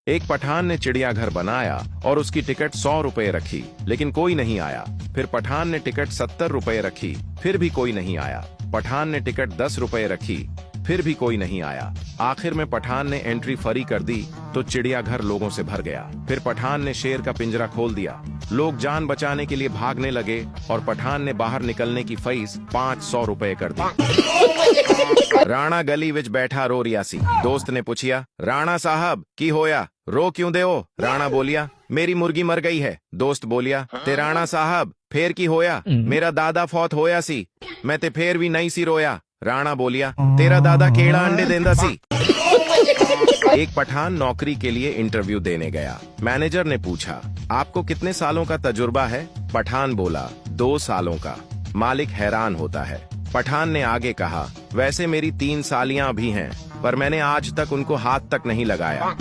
एक पठान ने चिड़ियाघर बनाया और उसकी टिकट 100 रुपए रखी, लेकिन कोई नहीं आया। फिर पठान ने टिकट 70 रुपए रखी, फिर भी कोई नहीं आया। पठान ने टिकट 10 रुपए रखी, फिर भी कोई नहीं आया। आखिर में पठान ने एंट्री फ्री कर दी तो चिड़ियाघर लोगों से भर गया। फिर पठान ने शेर का पिंजरा खोल दिया। लोग जान बचाने के लिए भागने लगे और पठान ने बाहर निकलने की फीस 500 रुपए कर दी। राणा गली विच बैठा रो रिया सी। दोस्त ने पूछिया, राणा साहब की होया, रो क्यों दे हो? राणा बोलिया, मेरी मुर्गी मर गई है। दोस्त बोलिया, ते राणा साहब फेर की होया? मेरा दादा फौत होया सी, मैं ते फेर भी नहीं सी रोया। राणा बोलिया, तेरा दादा केड़ा अंडे देंदा सी। एक पठान नौकरी के लिए इंटरव्यू देने गया। मैनेजर ने पूछा, आपको कितने सालों का तजुर्बा है? पठान बोला, 2 सालों का। मालिक हैरान होता है। पठान ने आगे कहा, वैसे मेरी 3 सालियां भी हैं, पर मैंने आज तक उनको हाथ तक नहीं लगाया।